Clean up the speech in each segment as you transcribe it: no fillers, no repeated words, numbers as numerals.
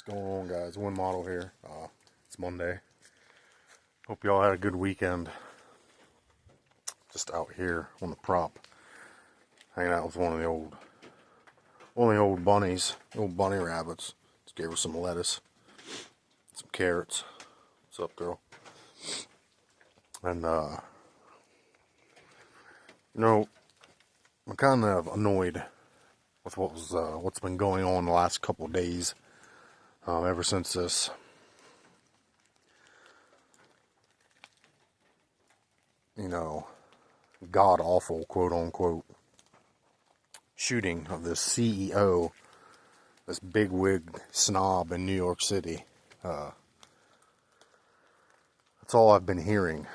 Going on, guys? One model here. It's Monday. Hope y'all had a good weekend. Just out here on the prop, hanging out with one of the old bunnies, old bunny rabbits. Just gave her some lettuce, some carrots. What's up, girl? And I'm kind of annoyed with what's been going on the last couple of days. Ever since this god awful quote unquote shooting of this CEO, this bigwig snob in New York City. That's all I've been hearing.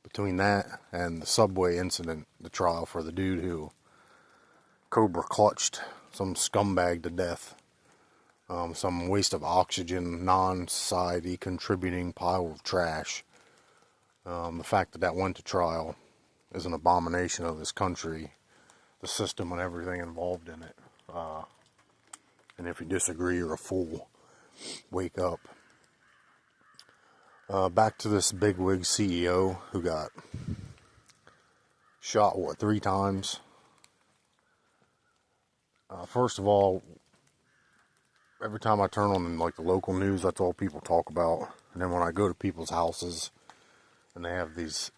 Between that and the subway incident, the trial for the dude who cobra clutched some scumbag to death. Some waste of oxygen, non-society contributing pile of trash. The fact that went to trial is an abomination of this country, the system and everything involved in it. And if you disagree, you're a fool. Wake up. Back to this bigwig CEO who got shot, 3 times? First of all, every time I turn on the local news, that's all people talk about. And then when I go to people's houses and they have these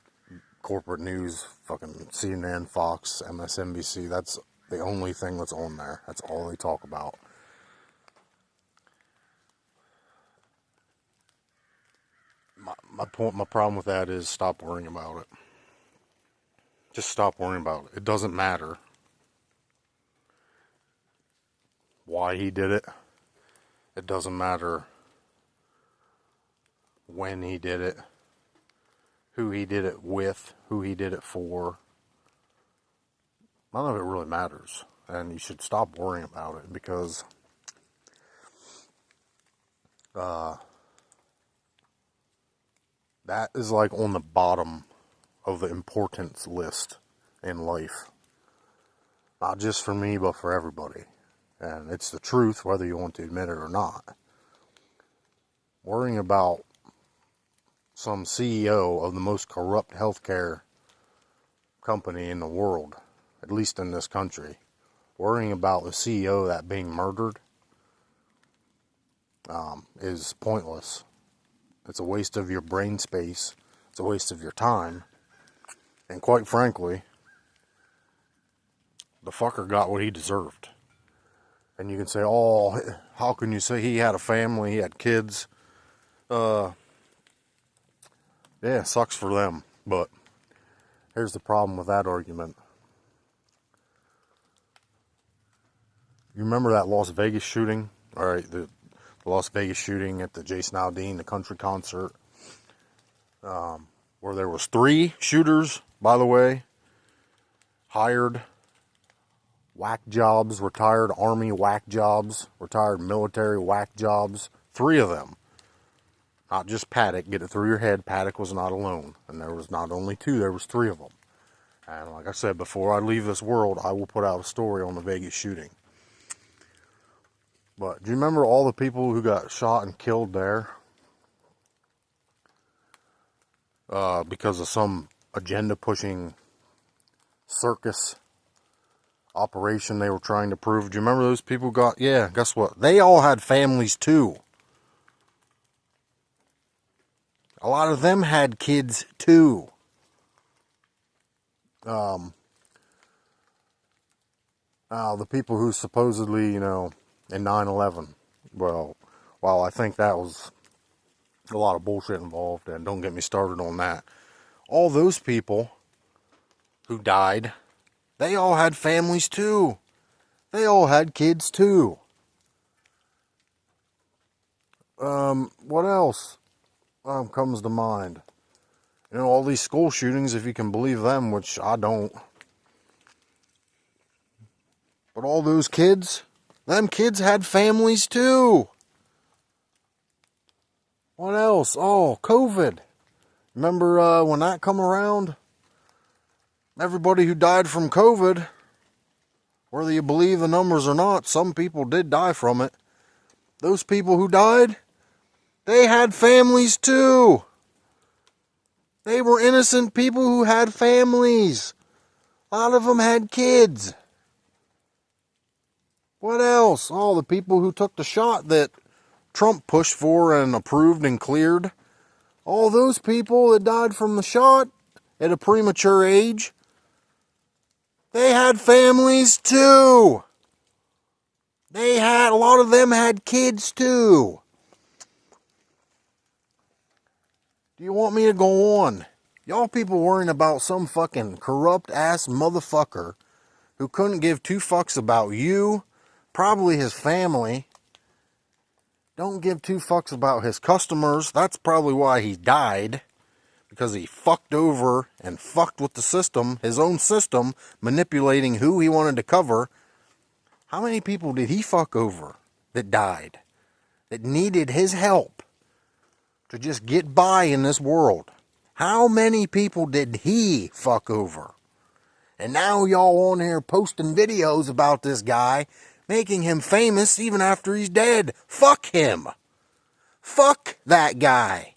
corporate news, fucking CNN, Fox, MSNBC, that's the only thing that's on there. That's all they talk about. My problem with that is stop worrying about it. Just stop worrying about it. It doesn't matter why he did it. It doesn't matter when he did it, who he did it with, who he did it for. None of it really matters. And you should stop worrying about it because that is on the bottom of the importance list in life. Not just for me, but for everybody. And it's the truth, whether you want to admit it or not. Worrying about some CEO of the most corrupt healthcare company in the world, at least in this country, worrying about the CEO of that being murdered is pointless. It's a waste of your brain space. It's a waste of your time. And quite frankly, the fucker got what he deserved. And you can say, oh, how can you say he had a family, he had kids? Yeah, sucks for them. But here's the problem with that argument. You remember that Las Vegas shooting? All right, the Las Vegas shooting at the Jason Aldean, the country concert, where there was 3 shooters, by the way, hired whack jobs, retired Army whack jobs, retired military whack jobs. 3 of them. Not just Paddock. Get it through your head. Paddock was not alone. And there was not only 2, there was 3 of them. And like I said, before I leave this world, I will put out a story on the Vegas shooting. But do you remember all the people who got shot and killed there? Because of some agenda-pushing circus operation they were trying to prove. Do you remember those people yeah, guess what? They all had families too. A lot of them had kids too. The people who supposedly, in 9/11, well, while I think that was a lot of bullshit involved, and don't get me started on that, all those people who died, they all had families too. They all had kids too. What else comes to mind? All these school shootings, if you can believe them, which I don't. But all those kids, them kids had families too. What else? Oh, COVID. Remember when that come around? Everybody who died from COVID Whether you believe the numbers or not, some people did die from it. Those people who died, they had families too. They were innocent people who had families. A lot of them had kids. What else? All the people who took the shot that Trump pushed for and approved and cleared. All those people that died from the shot at a premature age, they had families too. A lot of them had kids too. Do you want me to go on? Y'all people worrying about some fucking corrupt ass motherfucker who couldn't give two fucks about you, probably his family. Don't give two fucks about his customers. That's probably why he died. Because he fucked over and fucked with the system, his own system, manipulating who he wanted to cover. How many people did he fuck over that died? That needed his help to just get by in this world? How many people did he fuck over? And now y'all on here posting videos about this guy, making him famous even after he's dead. Fuck him. Fuck that guy.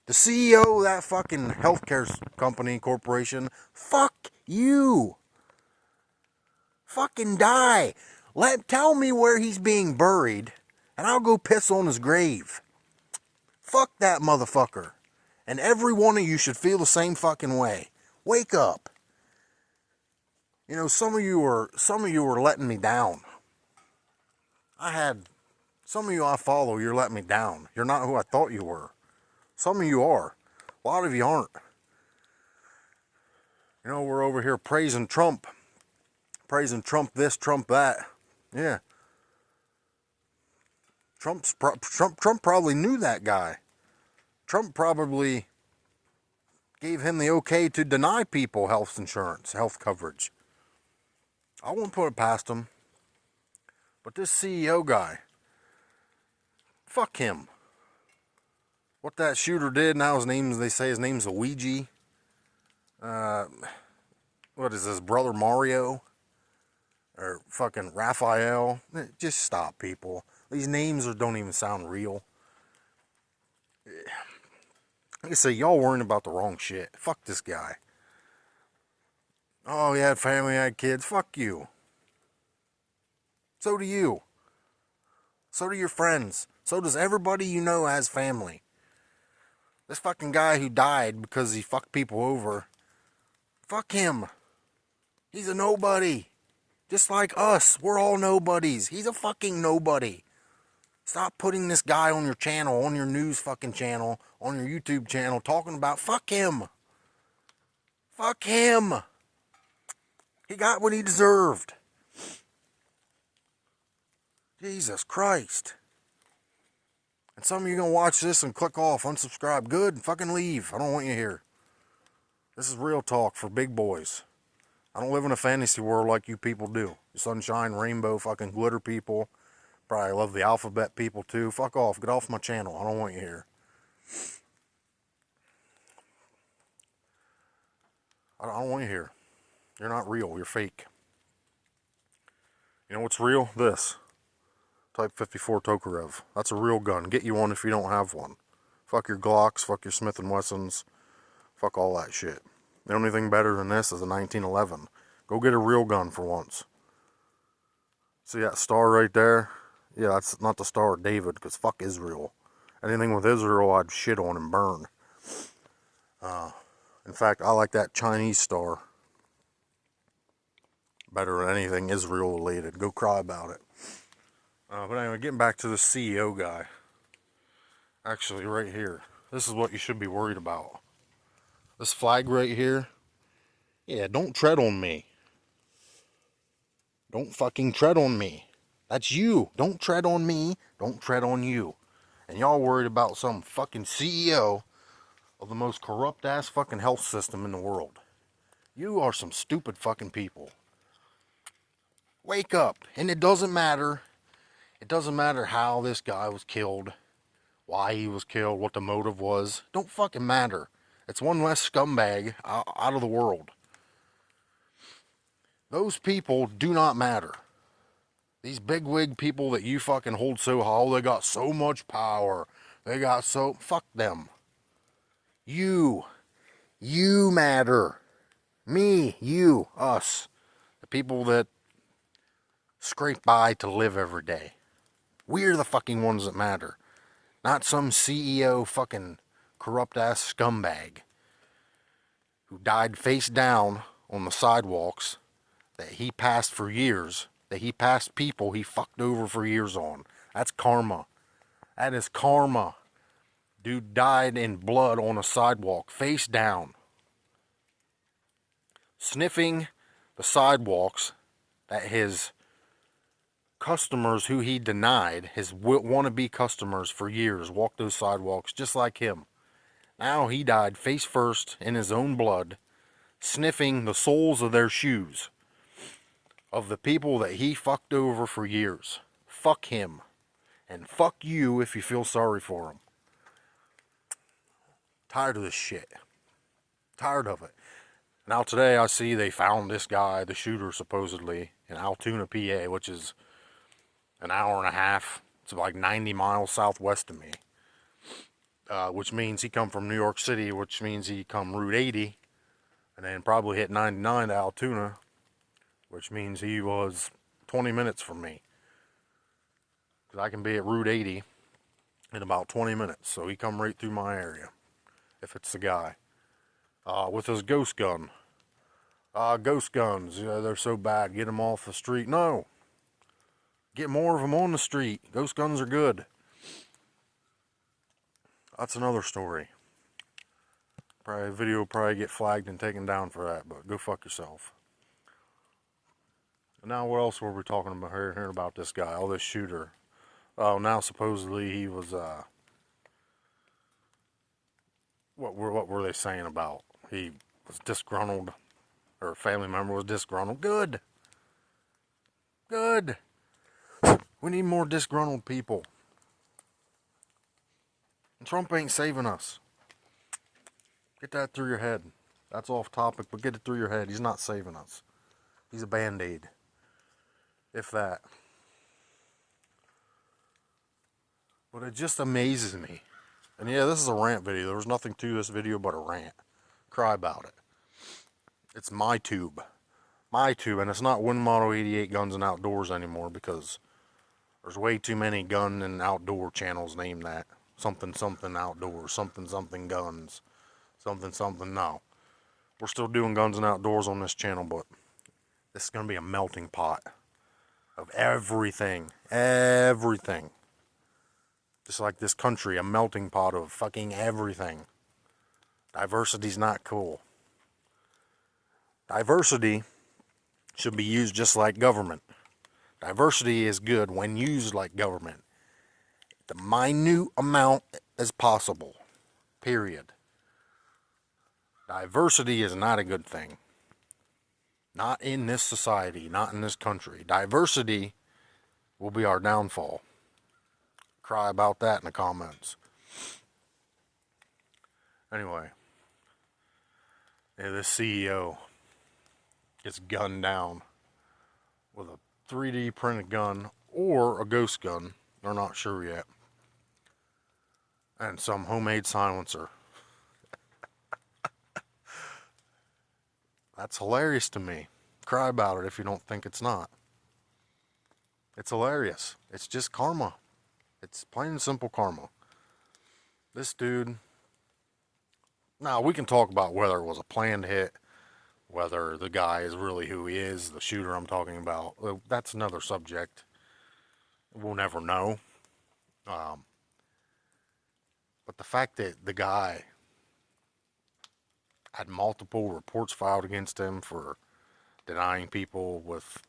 The CEO of that fucking healthcare company, corporation, fuck you. Fucking die. Tell me where he's being buried, and I'll go piss on his grave. Fuck that motherfucker. And every one of you should feel the same fucking way. Wake up. You know, some of you were letting me down. Some of you I follow, you're letting me down. You're not who I thought you were. Some of you are. A lot of you aren't. You know, we're over here praising Trump. Praising Trump this, Trump that. Yeah. Trump probably knew that guy. Trump probably gave him the okay to deny people health insurance, health coverage. I won't put it past him. But this CEO guy, fuck him. What that shooter did, now they say his name's Luigi. What is this, Brother Mario? Or fucking Raphael? Just stop, people. These names don't even sound real. Like I say, y'all worrying about the wrong shit. Fuck this guy. Oh, he had family, he had kids. Fuck you. So do you. So do your friends. So does everybody you know has family. This fucking guy who died because he fucked people over, fuck him. He's a nobody. Just like us. We're all nobodies. He's a fucking nobody. Stop putting this guy on your channel, on your news fucking channel, on your YouTube channel, talking about fuck him. Fuck him. He got what he deserved. Jesus Christ. And some of you gonna watch this and click off, unsubscribe. Good, and fucking leave. I don't want you here. This is real talk for big boys. I don't live in a fantasy world like you people do. Sunshine, rainbow, fucking glitter people. Probably love the alphabet people too. Fuck off. Get off my channel. I don't want you here. I don't want you here. You're not real. You're fake. You know what's real? This. Type 54 Tokarev. That's a real gun. Get you one if you don't have one. Fuck your Glocks. Fuck your Smith & Wessons. Fuck all that shit. The only thing better than this is a 1911. Go get a real gun for once. See that star right there? Yeah, that's not the Star of David, because fuck Israel. Anything with Israel, I'd shit on and burn. In fact, I like that Chinese star better than anything Israel related. Go cry about it. But anyway, getting back to the CEO guy. Actually, right here. This is what you should be worried about. This flag right here. Yeah, don't tread on me. Don't fucking tread on me. That's you. Don't tread on me. Don't tread on you. And y'all worried about some fucking CEO of the most corrupt ass fucking health system in the world. You are some stupid fucking people. Wake up. And it doesn't matter. It doesn't matter how this guy was killed. Why he was killed. What the motive was. Don't fucking matter. It's one less scumbag out of the world. Those people do not matter. These bigwig people that you fucking hold so high, they got so much power. They got so... Fuck them. You matter. Me, you, us. The people that scrape by to live every day. We're the fucking ones that matter. Not some CEO fucking corrupt ass scumbag who died face down on the sidewalks that he passed for years, that he passed people he fucked over for years on. That's karma. That is karma. Dude died in blood on a sidewalk, face down, sniffing the sidewalks that his customers who he denied, his wannabe customers for years, walked those sidewalks just like him. Now he died face first in his own blood, sniffing the soles of their shoes of the people that he fucked over for years. Fuck him. And fuck you if you feel sorry for him. Tired of this shit. Tired of it. Now today I see they found this guy, the shooter supposedly, in Altoona, PA, which is an hour and a half. It's like 90 miles southwest of me. Which means he come from New York City, which means he come Route 80, and then probably hit 99 to Altoona, which means he was 20 minutes from me. Because I can be at Route 80 in about 20 minutes, so he come right through my area, if it's the guy. With his ghost gun. Ghost guns, they're so bad, get them off the street. No. Get more of them on the street. Ghost guns are good. That's another story. Probably a video will probably get flagged and taken down for that, but go fuck yourself. And now what else were we talking about here? Hearing about this guy, this shooter. Oh, now supposedly he was, what were they saying about? He was disgruntled, or a family member was disgruntled. Good. Good. We need more disgruntled people. And Trump ain't saving us. Get that through your head. That's off topic, but get it through your head. He's not saving us. He's a band-aid. If that. But it just amazes me. And yeah, this is a rant video. There was nothing to this video but a rant. Cry about it. It's my tube. My tube, and it's not Wind Model 88 Guns and Outdoors anymore because there's way too many gun and outdoor channels named that. Something something outdoors, something something guns, something something. No. We're still doing guns and outdoors on this channel, but this is going to be a melting pot of everything. Everything. Just like this country, a melting pot of fucking everything. Diversity's not cool. Diversity should be used just like government. Diversity is good when used like government. The minute amount as possible. Period. Diversity is not a good thing. Not in this society, not in this country. Diversity will be our downfall. Cry about that in the comments. Anyway. Yeah, this CEO gets gunned down with a 3D printed gun or a ghost gun. They're not sure yet. And some homemade silencer. That's hilarious to me. Cry about it if you don't think it's not. It's hilarious. It's just karma. It's plain and simple karma. This dude... Now, we can talk about whether it was a planned hit, whether the guy is really who he is, the shooter I'm talking about. That's another subject. We'll never know. But the fact that the guy had multiple reports filed against him for denying people with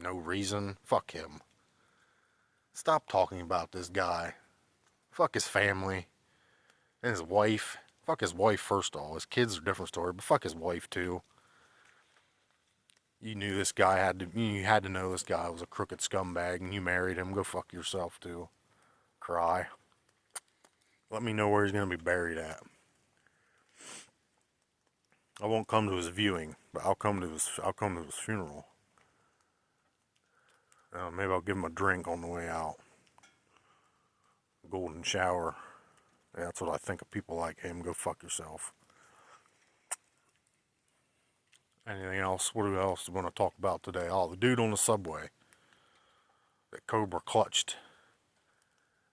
no reason, fuck him. Stop talking about this guy. Fuck his family. And his wife. Fuck his wife first of all. His kids are a different story, but fuck his wife too. You knew this guy you had to know this guy was a crooked scumbag and you married him. Go fuck yourself too. Cry. Let me know where he's going to be buried at. I won't come to his viewing, but I'll come to his funeral. Maybe I'll give him a drink on the way out. Golden shower. Yeah, that's what I think of people like him. Go fuck yourself. Anything else? What else do we want to talk about today? Oh, the dude on the subway that Cobra clutched.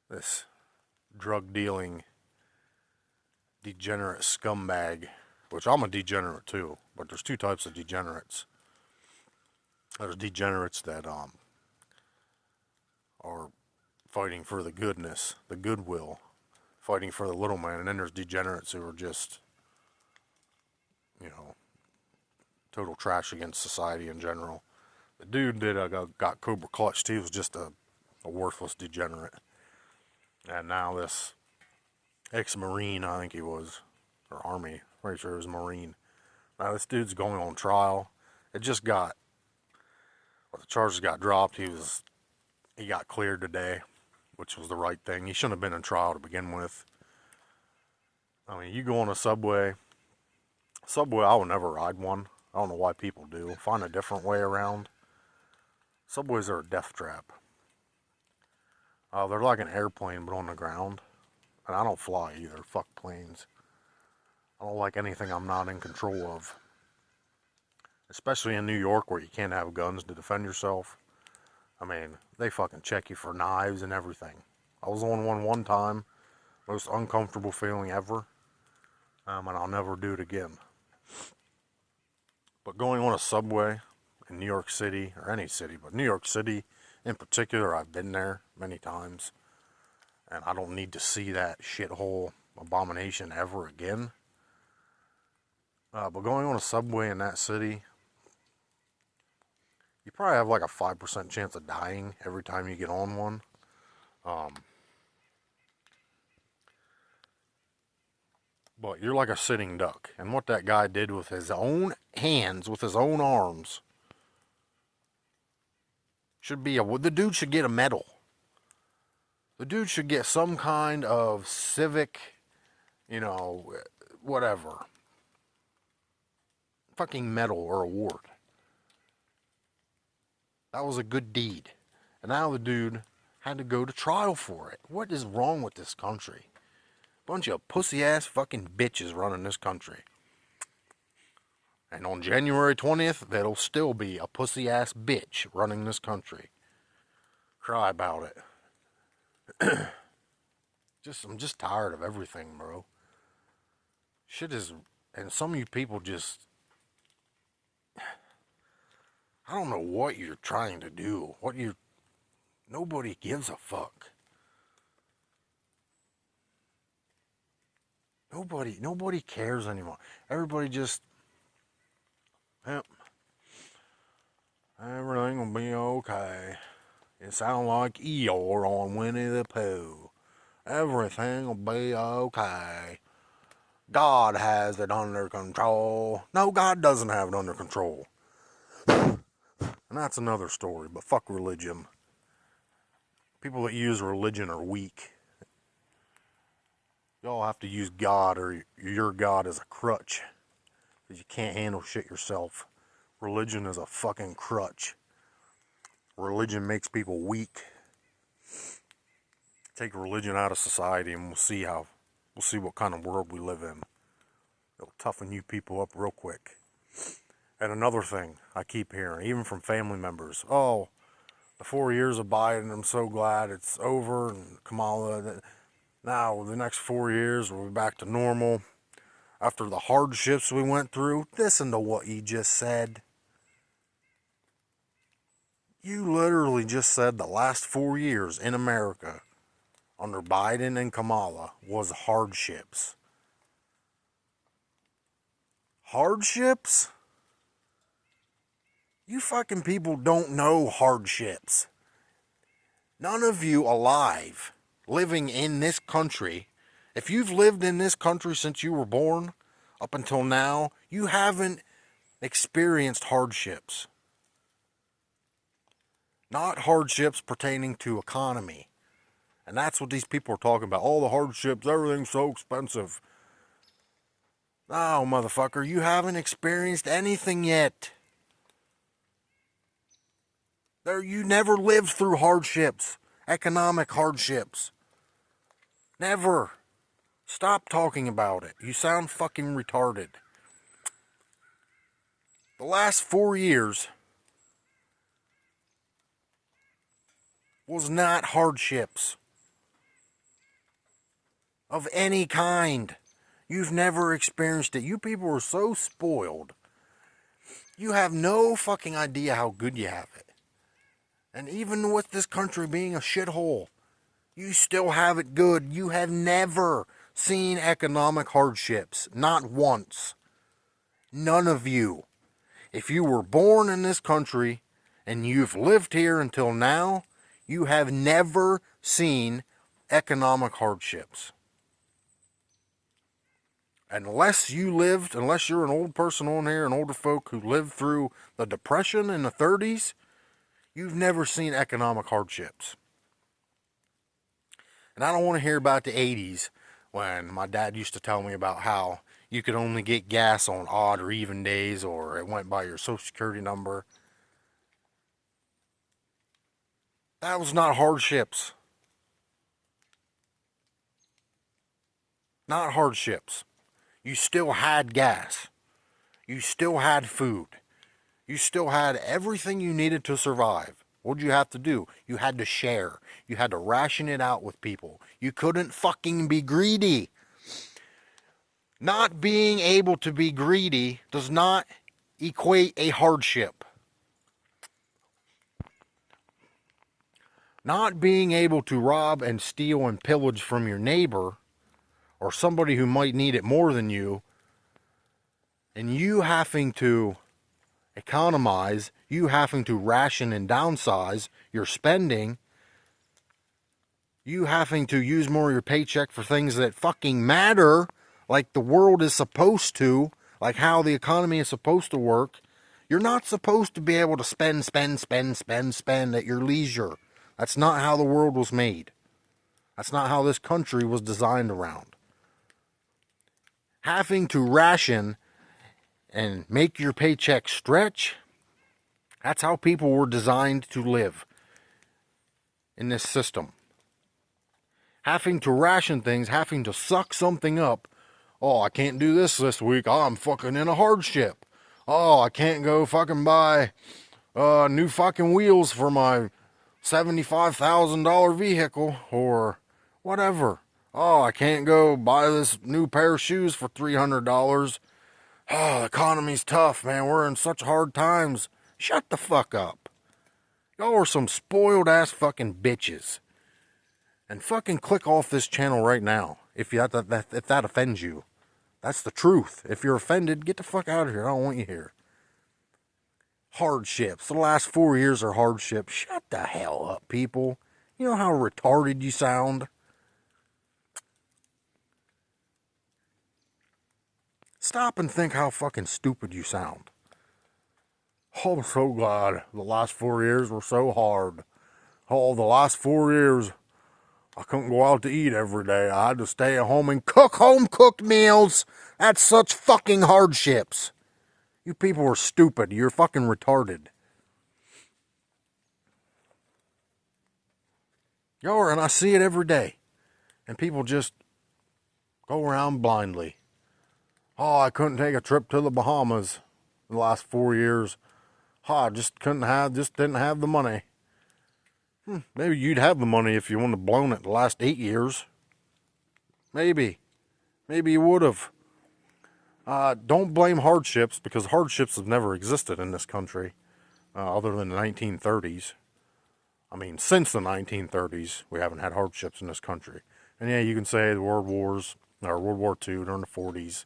This drug dealing degenerate scumbag, which I'm a degenerate too, but there's two types of degenerates. There's degenerates that are fighting for the goodness, the goodwill, fighting for the little man, and then there's degenerates who are just, you know, total trash against society in general. The dude that got Cobra clutched, he was just a worthless degenerate. And now this ex-Marine, I think he was, or Army, pretty sure he was Marine. Now this dude's going on trial. It just got, well, the charges got dropped. He got cleared today, which was the right thing. He shouldn't have been in trial to begin with. I mean, you go on a subway, I would never ride one. I don't know why people do. Find a different way around. Subways are a death trap. They're like an airplane, but on the ground. And I don't fly either. Fuck planes. I don't like anything I'm not in control of. Especially in New York where you can't have guns to defend yourself. I mean, they fucking check you for knives and everything. I was on one time. Most uncomfortable feeling ever. And I'll never do it again. But going on a subway in New York City, or any city, but New York City in particular, I've been there many times. And I don't need to see that shithole abomination ever again. But going on a subway in that city, you probably have like a 5% chance of dying every time you get on one. But you're like a sitting duck. And what that guy did with his own hands, with his own arms, the dude should get a medal. The dude should get some kind of civic, whatever. Fucking medal or award. That was a good deed. And now the dude had to go to trial for it. What is wrong with this country? Bunch of pussy-ass fucking bitches running this country. And on January 20th, there'll still be a pussy-ass bitch running this country. Cry about it. I'm just tired of everything, bro. Shit is, and some of you people just, I don't know what you're trying to do. Nobody gives a fuck. Nobody cares anymore. Everybody just, yep, everything will be okay. It sounds like Eeyore on Winnie the Pooh. Everything will be okay. God has it under control. No, God doesn't have it under control. And that's another story, but fuck religion. People that use religion are weak. Y'all have to use God or your God as a crutch. Because you can't handle shit yourself. Religion is a fucking crutch. Religion makes people weak. Take religion out of society and we'll see what kind of world we live in. It'll toughen you people up real quick. And another thing I keep hearing, even from family members, oh, the 4 years of Biden, I'm so glad it's over, and Kamala, now the next 4 years we'll be back to normal. After the hardships we went through, listen to what you just said. You literally just said the last 4 years in America under Biden and Kamala was hardships. Hardships? You fucking people don't know hardships. None of you alive, living in this country, if you've lived in this country since you were born, up until now, you haven't experienced hardships. Not hardships pertaining to economy. And that's what these people are talking about. All the hardships, everything's so expensive. Oh, motherfucker, you haven't experienced anything yet. You never lived through hardships, economic hardships. Never. Stop talking about it. You sound fucking retarded. The last 4 years was not hardships of any kind. You've never experienced it. You people are so spoiled. You have no fucking idea how good you have it. And even with this country being a shithole, you still have it good. You have never seen economic hardships. Not once. None of you. If you were born in this country and you've lived here until now, you have never seen economic hardships. Unless you're an old person on here, an older folk who lived through the Depression in the 30s, you've never seen economic hardships. And I don't want to hear about the 80s when my dad used to tell me about how you could only get gas on odd or even days, or it went by your social security number. That was not hardships. Not hardships. You still had gas. You still had food. You still had everything you needed to survive. What did you have to do? You had to share. You had to ration it out with people. You couldn't fucking be greedy. Not being able to be greedy does not equate a hardship. Not being able to rob and steal and pillage from your neighbor or somebody who might need it more than you, and you having to economize, you having to ration and downsize your spending, you having to use more of your paycheck for things that fucking matter, like the world is supposed to, like how the economy is supposed to work. You're not supposed to be able to spend at your leisure. That's not how the world was made. That's not how this country was designed around. Having to ration and make your paycheck stretch, that's how people were designed to live in this system. Having to ration things, having to suck something up. Oh, I can't do this week. Oh, I'm fucking in a hardship. Oh, I can't go fucking buy new fucking wheels for my $75,000 vehicle or whatever. Oh, I can't go buy this new pair of shoes for $300. Oh, the economy's tough, man. We're in such hard times. Shut the fuck up. Y'all are some spoiled ass fucking bitches. And fucking click off this channel right now if that offends you. That's the truth. If you're offended, get the fuck out of here. I don't want you here. Hardships. The last 4 years are hardships. Shut the hell up, people. You know how retarded you sound? Stop and think how fucking stupid you sound. Oh, I'm so glad the last 4 years were so hard. Oh, the last 4 years, I couldn't go out to eat every day. I had to stay at home and cook home-cooked meals. That's such fucking hardships. You people are stupid. You're fucking retarded. Y'all are, and I see it every day. And people just go around blindly. Oh, I couldn't take a trip to the Bahamas in the last 4 years. Oh, I just didn't have the money. Maybe you'd have the money if you wouldn't have blown it the last 8 years. Maybe you would have. Don't blame hardships, because hardships have never existed in this country, other than the 1930s. I mean, since the 1930s, we haven't had hardships in this country. And yeah, you can say the World War II during the 40s.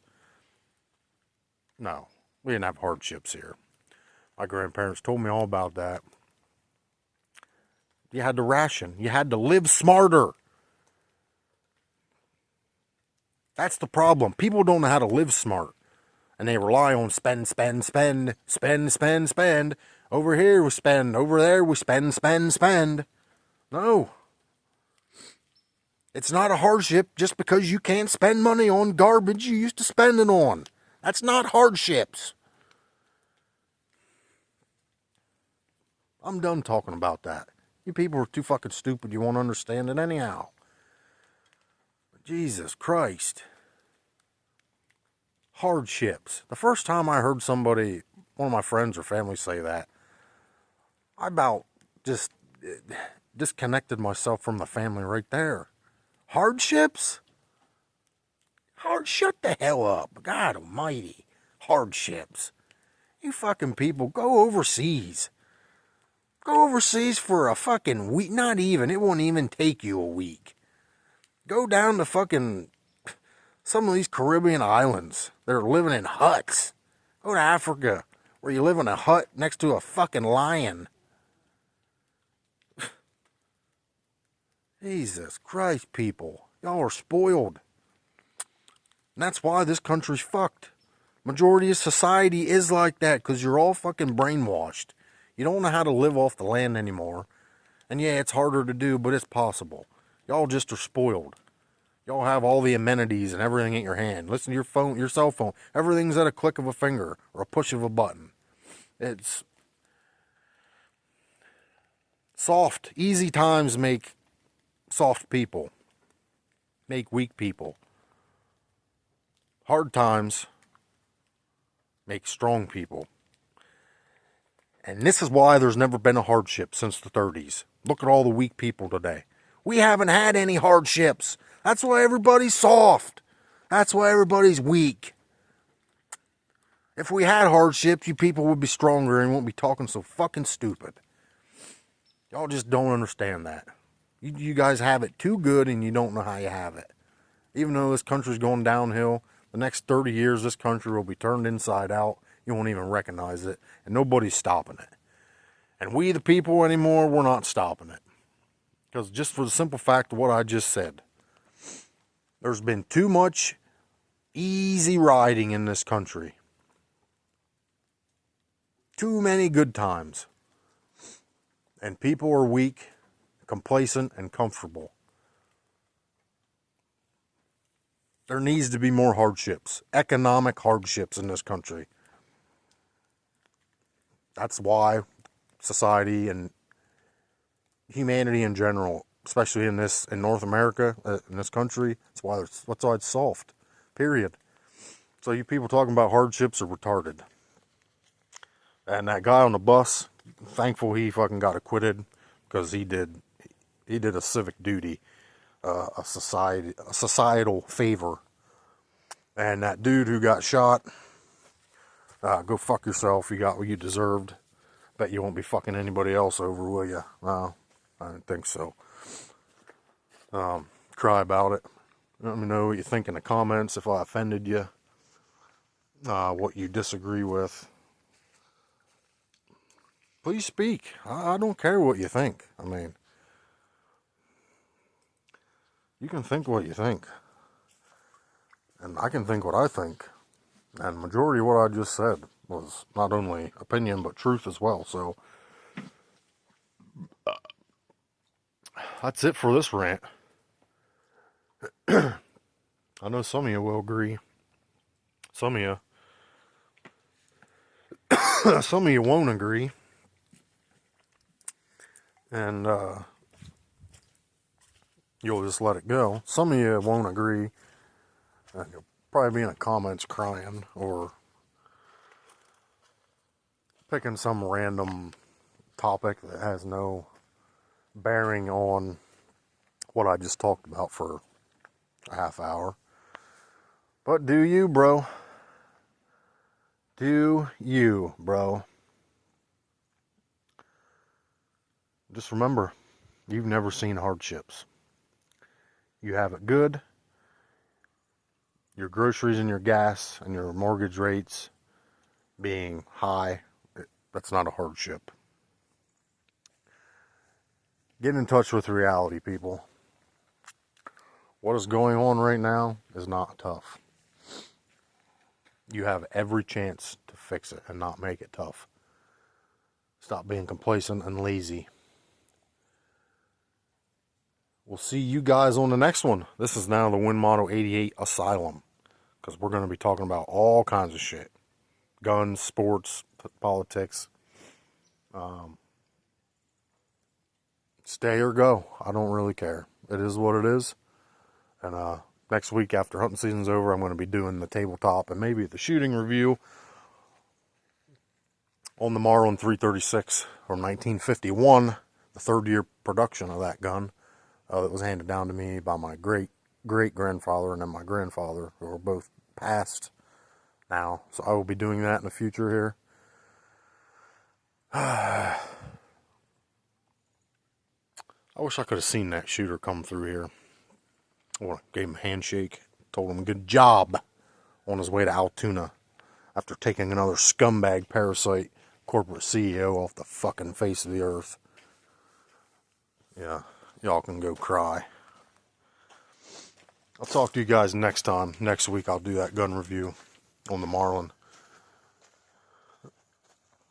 No, we didn't have hardships here. My grandparents told me all about that. You had to ration. You had to live smarter. That's the problem. People don't know how to live smart. And they rely on spend. Over here we spend. Over there we spend. No. It's not a hardship just because you can't spend money on garbage you used to spend it on. That's not hardships. I'm done talking about that. You people are too fucking stupid. You won't understand it anyhow. Jesus Christ. Hardships. The first time I heard somebody, one of my friends or family say that, I about just disconnected myself from the family right there. Hardships? Shut the hell up. God almighty. Hardships. You fucking people, go overseas. Go overseas for a fucking week. Not even. It won't even take you a week. Go down to fucking some of these Caribbean islands. They're living in huts. Go to Africa, where you live in a hut next to a fucking lion. Jesus Christ, people. Y'all are spoiled. And that's why this country's fucked. Majority of society is like that, because you're all fucking brainwashed. You don't know how to live off the land anymore. And yeah, it's harder to do, but it's possible. Y'all just are spoiled. Y'all have all the amenities and everything in your hand. Listen to your phone, your cell phone. Everything's at a click of a finger or a push of a button. It's soft. Easy times make soft people. Make weak people. Hard times make strong people. And this is why there's never been a hardship since the 30s. Look at all the weak people today. We haven't had any hardships. That's why everybody's soft. That's why everybody's weak. If we had hardships, you people would be stronger and won't be talking so fucking stupid. Y'all just don't understand that. You guys have it too good and you don't know how you have it. Even though this country's going downhill, the next 30 years this country will be turned inside out. You won't even recognize it. And nobody's stopping it. And we the people anymore, we're not stopping it. Because just for the simple fact of what I just said. There's been too much easy riding in this country. Too many good times. And people are weak, complacent, and comfortable. There needs to be more hardships. Economic hardships in this country. That's why society and humanity in general, especially in North America, in this country, that's why it's soft. Period. So you people talking about hardships are retarded. And that guy on the bus, thankful he fucking got acquitted because he did a civic duty, a societal favor. And that dude who got shot, go fuck yourself. You got what you deserved. Bet you won't be fucking anybody else over, will you? No, I don't think so. Cry about it. Let me know what you think in the comments if I offended you. What you disagree with. Please speak. I don't care what you think. I mean, you can think what you think. And I can think what I think. And majority of what I just said was not only opinion, but truth as well. So, that's it for this rant. I know some of you will agree. Some of you won't agree. And you'll just let it go. Some of you won't agree. And you'll probably be in the comments crying or picking some random topic that has no bearing on what I just talked about for a half hour. But do you, bro? Do you, bro? Just remember, you've never seen hardships. You have it good. Your groceries and your gas and your mortgage rates being high, that's not a hardship. Get in touch with reality, people. What is going on right now is not tough. You have every chance to fix it and not make it tough. Stop being complacent and lazy. We'll see you guys on the next one. This is now the Wind Model 88 Asylum. because we're going to be talking about all kinds of shit. Guns, sports, politics. Stay or go. I don't really care. It is what it is. And next week after hunting season's over, I'm going to be doing the tabletop and maybe the shooting review on the Marlin 336 from 1951, the third year production of that gun that was handed down to me by my great-grandfather and then my grandfather, who are both passed now. So I will be doing that in the future here. I wish I could have seen that shooter come through here. I gave him a handshake, told him good job on his way to Altoona after taking another scumbag parasite corporate CEO off the fucking face of the earth. Yeah, y'all can go cry. I'll talk to you guys next time. Next week I'll do that gun review on the Marlin.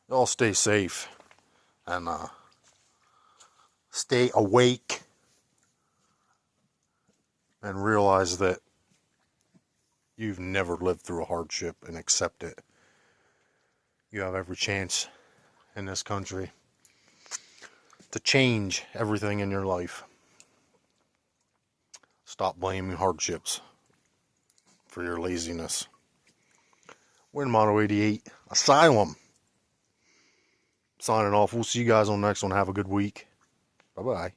Y'all stay safe and stay awake and realize that you've never lived through a hardship and accept it. You have every chance in this country to change everything in your life. Stop blaming hardships for your laziness. Wind Mono 88 Asylum. Signing off. We'll see you guys on the next one. Have a good week. Bye-bye.